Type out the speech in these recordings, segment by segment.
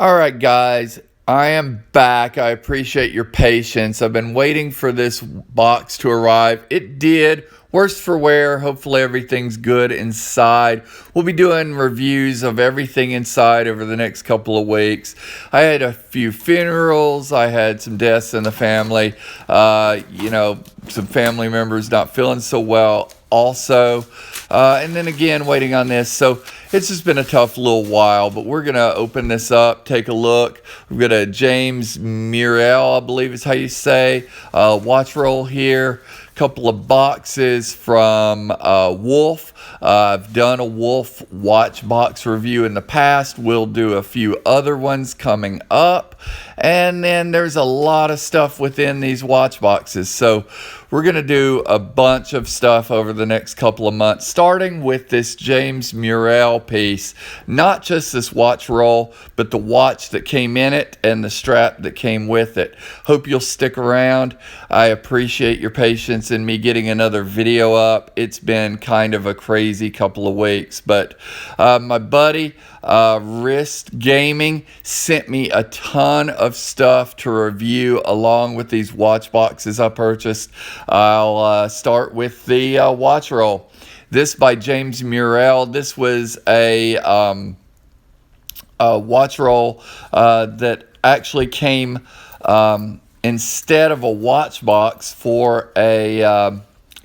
All right, guys, I am back. I appreciate your patience. I've been waiting for this box to arrive. It did. Worse for wear. Hopefully everything's good inside. We'll be doing reviews of everything inside over the next couple of weeks. I had a few funerals. I had some deaths in the family. Some family members not feeling so well also. And then again, waiting on this. So it's just been a tough little while, but we're going to open this up, take a look. We've got a James Murrell, I believe is how you say, watch roll here. Couple of boxes from Wolf. I've done a Wolf watch box review in the past. We'll do a few other ones coming up. And then there's a lot of stuff within these watch boxes. So we're going to do a bunch of stuff over the next couple of months, starting with this James Murrell piece. Not just this watch roll, but the watch that came in it and the strap that came with it. Hope you'll stick around. I appreciate your patience in me getting another video up. It's been kind of a crazy couple of weeks, but my buddy Wrist Gaming sent me a ton of stuff to review along with these watch boxes I purchased. I'll start with the watch roll. This by James Murrell. This was a watch roll that actually came instead of a watch box for a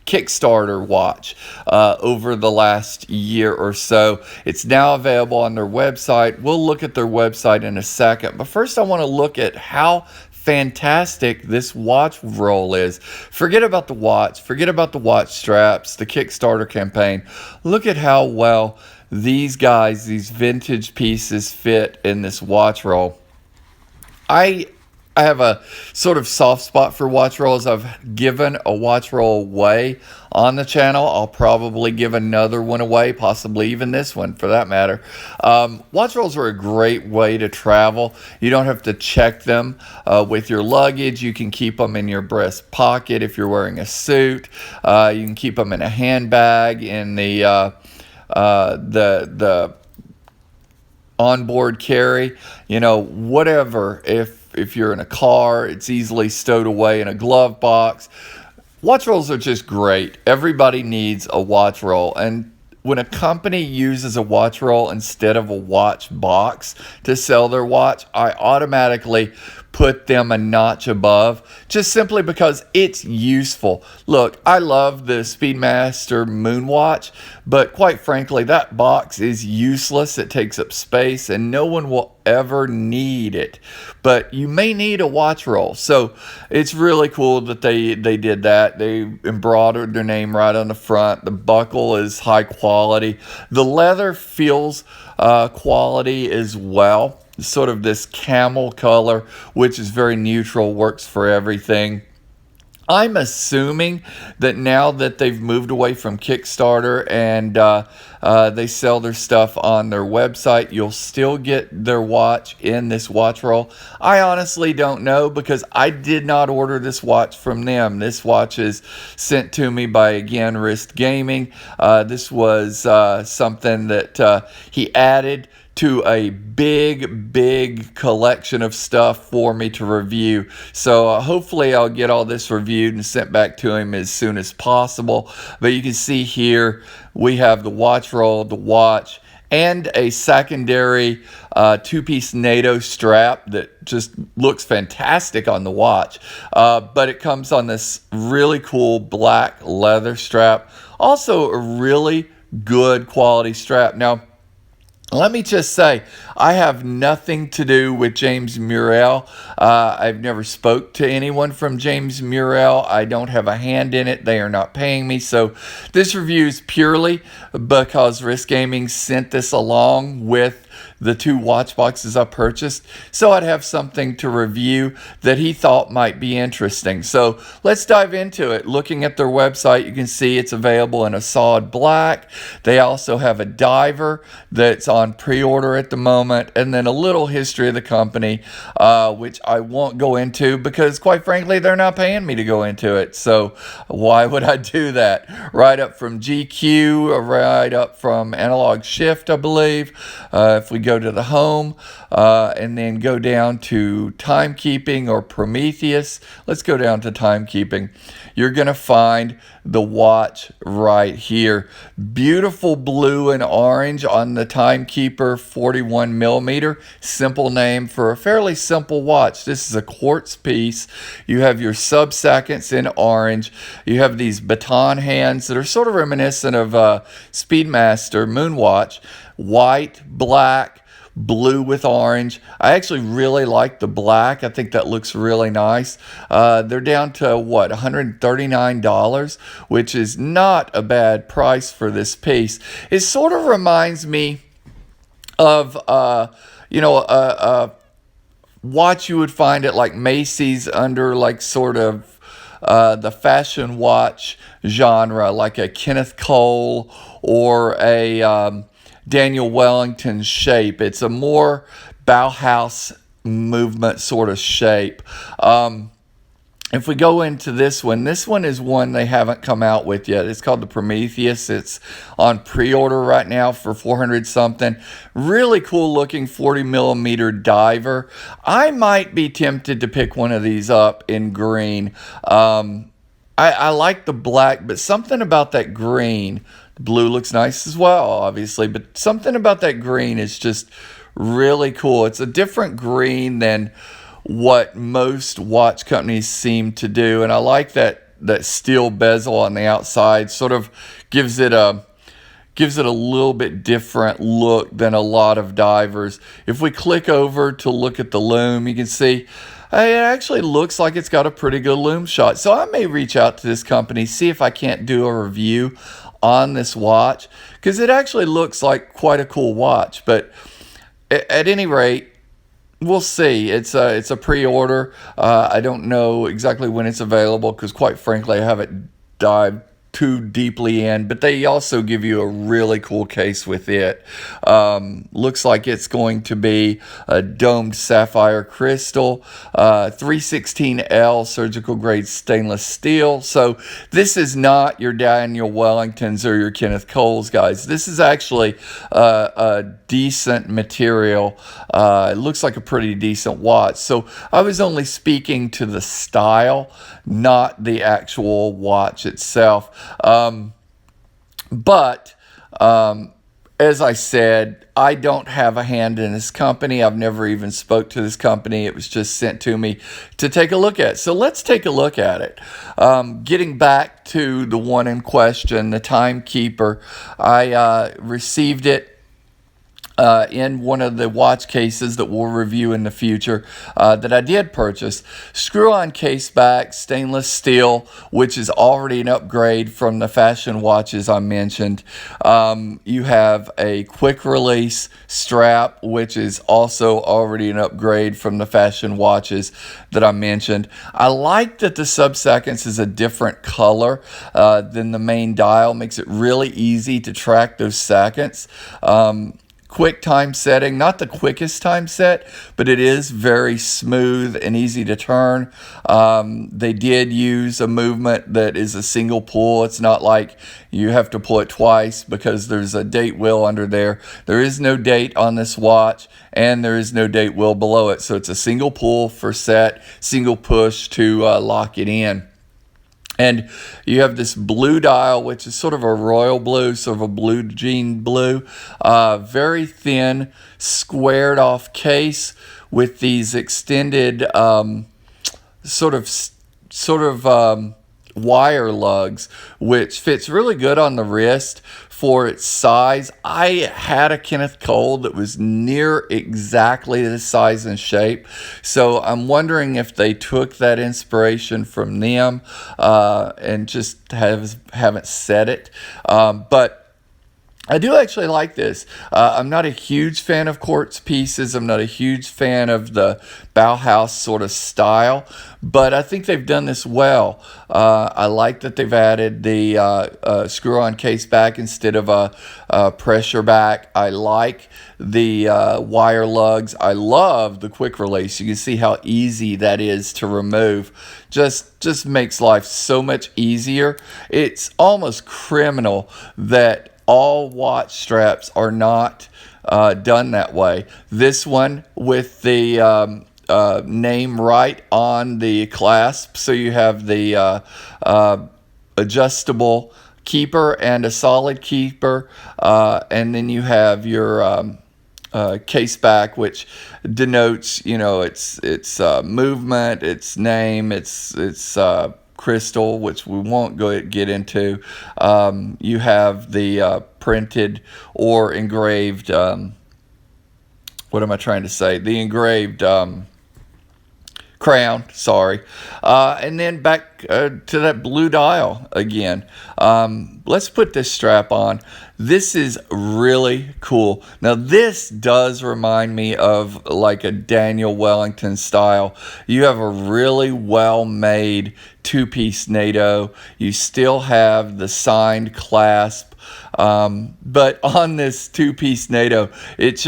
Kickstarter watch over the last year or so. It's now available on their website. We'll look at their website in a second, but first I want to look at how fantastic this watch roll is. Forget about the watch, forget about the watch straps, the Kickstarter campaign. Look at how well these guys, these vintage pieces fit in this watch roll. I have a sort of soft spot for watch rolls. I've given a watch roll away on the channel. I'll probably give another one away, possibly even this one for that matter. Watch rolls are a great way to travel. You don't have to check them with your luggage. You can keep them in your breast pocket if you're wearing a suit. You can keep them in a handbag, in the onboard carry, whatever. If you're in a car, it's easily stowed away in a glove box. Watch rolls are just great. Everybody needs a watch roll. And when a company uses a watch roll instead of a watch box to sell their watch, I automatically put them a notch above, just simply because it's useful. Look, I love the Speedmaster Moonwatch, but quite frankly, that box is useless. It takes up space and no one will ever need it. But you may need a watch roll. So it's really cool that they did that. They embroidered their name right on the front. The buckle is high quality. The leather feels quality as well. Sort of this camel color, which is very neutral, works for everything. I'm assuming that now that they've moved away from Kickstarter and they sell their stuff on their website, you'll still get their watch in this watch roll. I honestly don't know, because I did not order this watch from them. This watch is sent to me by, again, Wrist Gaming. This was something that he added to a big collection of stuff for me to review. So hopefully I'll get all this reviewed and sent back to him as soon as possible. But you can see here we have the watch roll, the watch, and a secondary two-piece NATO strap that just looks fantastic on the watch. But it comes on this really cool black leather strap. Also a really good quality strap. Now, let me just say, I have nothing to do with James Murrell. I've never spoke to anyone from James Murrell. I don't have a hand in it. They are not paying me. So this review is purely because Wrist Gaming sent this along with the two watch boxes I purchased, so I'd have something to review that he thought might be interesting. So let's dive into it. Looking at their website, you can see it's available in a solid black. They also have a diver that's on pre-order at the moment, and then a little history of the company, which I won't go into because, quite frankly, they're not paying me to go into it. So why would I do that? Right up from GQ, right up from Analog Shift, I believe. If we go go to the home and then go down to timekeeping or Prometheus. Let's go down to timekeeping. You're going to find the watch right here. Beautiful blue and orange on the Timekeeper 41 millimeter. Simple name for a fairly simple watch. This is a quartz piece. You have your sub-seconds in orange. You have these baton hands that are sort of reminiscent of Speedmaster Moonwatch. White, black, blue with orange. I actually really like the black. I think that looks really nice. They're down to what, $139, which is not a bad price for this piece. It sort of reminds me of a watch you would find at like Macy's under like sort of the fashion watch genre, like a Kenneth Cole or a Daniel Wellington shape. It's a more Bauhaus movement sort of shape. If we go into this one is one they haven't come out with yet. It's called the Prometheus. It's on pre-order right now for 400 something. Really cool looking 40 millimeter diver. I might be tempted to pick one of these up in green. I like the black, but something about that green. The blue looks nice as well, obviously, but something about that green is just really cool. It's a different green than what most watch companies seem to do, and I like that steel bezel on the outside. Sort of gives it a little bit different look than a lot of divers. If we click over to look at the lume, you can see it actually looks like it's got a pretty good lume shot. So I may reach out to this company, see if I can't do a review on this watch, because it actually looks like quite a cool watch. But at any rate, we'll see. It's a pre-order. I don't know exactly when it's available because, quite frankly, I haven't dived too deeply in, but they also give you a really cool case with it. Looks like it's going to be a domed sapphire crystal, 316L surgical grade stainless steel. So this is not your Daniel Wellingtons or your Kenneth Coles, guys. This is actually a decent material. It looks like a pretty decent watch. So I was only speaking to the style, not the actual watch itself. But as I said, I don't have a hand in this company. I've never even spoke to this company. It was just sent to me to take a look at. So let's take a look at it. Getting back to the one in question, the Timekeeper, I received it in one of the watch cases that we'll review in the future that I did purchase. Screw-on case back, stainless steel, which is already an upgrade from the fashion watches I mentioned. You have a quick release strap, which is also already an upgrade from the fashion watches that I mentioned. I like that the sub-seconds is a different color than the main dial. Makes it really easy to track those seconds. Quick time setting, not the quickest time set, but it is very smooth and easy to turn. They did use a movement that is a single pull. It's not like you have to pull it twice because there's a date wheel under there. There is no date on this watch, and there is no date wheel below it. So it's a single pull for set, single push to lock it in. And you have this blue dial, which is sort of a royal blue, sort of a blue jean blue, very thin, squared off case with these extended sort of wire lugs, which fits really good on the wrist for its size. I had a Kenneth Cole that was near exactly the size and shape, so I'm wondering if they took that inspiration from them and just haven't set it. But I do actually like this. I'm not a huge fan of quartz pieces. I'm not a huge fan of the Bauhaus sort of style, but I think they've done this well. I like that they've added the screw-on case back instead of a pressure back. I like the wire lugs. I love the quick release. You can see how easy that is to remove. Just makes life so much easier. It's almost criminal that all watch straps are not done that way. This one with the name right on the clasp, so you have the adjustable keeper and a solid keeper, and then you have your case back, which denotes, it's movement, its name, its crystal, which we won't get into. You have the printed or engraved, what am I trying to say? The engraved crown, sorry. And then back to that blue dial again. Let's put this strap on. This is really cool. Now this does remind me of like a Daniel Wellington style. You have a really well made two-piece NATO. You still have the signed clasp. But on this two-piece NATO, it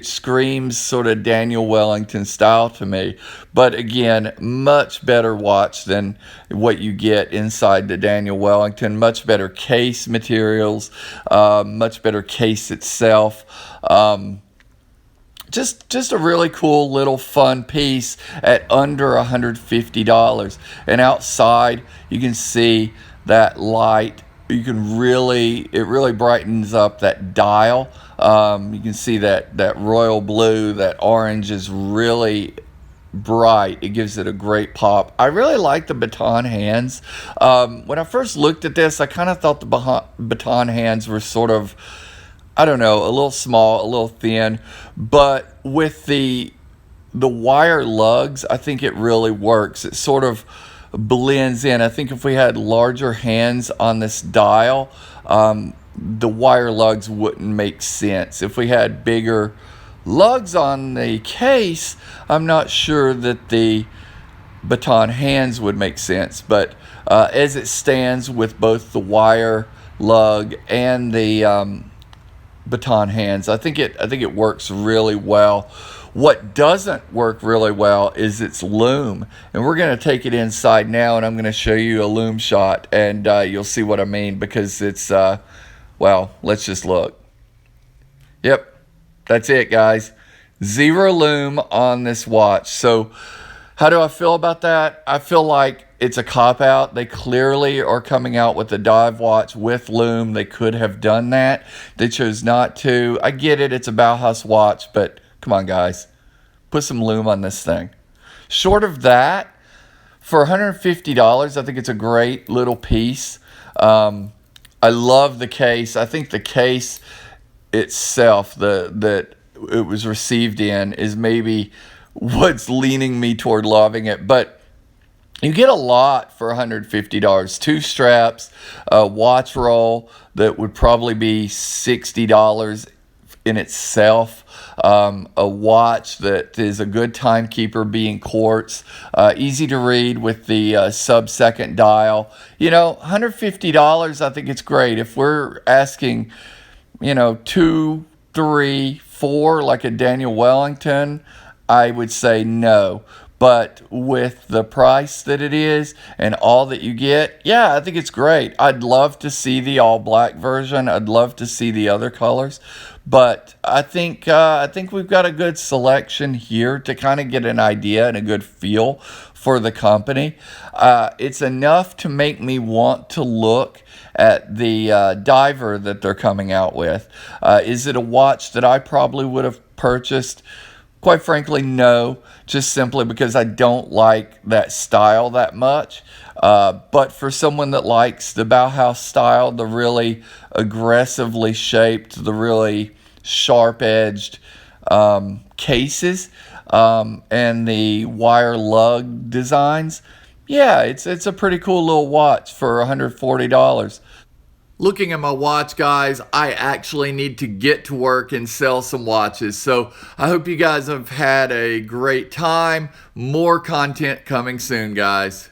screams sort of Daniel Wellington style to me. But again, much better watch than what you get inside the Daniel Wellington. Much better case materials, much better case itself. Just a really cool little fun piece at under $150. And outside, you can see that light. You can it really brightens up that dial. You can see that royal blue, that orange is really bright. It gives it a great pop. I really like the baton hands. When I first looked at this, I kind of thought the baton hands were sort of, I don't know, a little small, a little thin, but with the wire lugs, I think it really works. It sort of blends in. I think if we had larger hands on this dial, the wire lugs wouldn't make sense. If we had bigger lugs on the case, I'm not sure that the baton hands would make sense. But as it stands with both the wire lug and the baton hands, I think it works really well. What doesn't work really well is its loom, and we're going to take it inside now, and I'm going to show you a loom shot, and you'll see what I mean, because it's well, let's just look. Yep, that's it, guys. Zero loom on this watch. So how do I feel about that? I feel like it's a cop-out. They clearly are coming out with a dive watch with loom. They could have done that. They chose not to. I get it. It's a Bauhaus watch, but come on, guys. Put some loom on this thing. Short of that, for $150, I think it's a great little piece. I love the case. I think the case itself that it was received in is maybe what's leaning me toward loving it. But you get a lot for $150. Two straps, a watch roll that would probably be $60 in itself, a watch that is a good timekeeper, being quartz, easy to read with the sub-second dial. $150, I think it's great. If we're asking, 2, 3, 4, like a Daniel Wellington, I would say no. But with the price that it is and all that you get, yeah, I think it's great. I'd love to see the all black version. I'd love to see the other colors. But I think we've got a good selection here to kind of get an idea and a good feel for the company. It's enough to make me want to look at the diver that they're coming out with. Is it a watch that I probably would have purchased? Quite frankly, no, just simply because I don't like that style that much. But for someone that likes the Bauhaus style, the really aggressively shaped, the really sharp-edged cases, and the wire lug designs, yeah, it's a pretty cool little watch for $140. Looking at my watch, guys, I actually need to get to work and sell some watches. So I hope you guys have had a great time. More content coming soon, guys.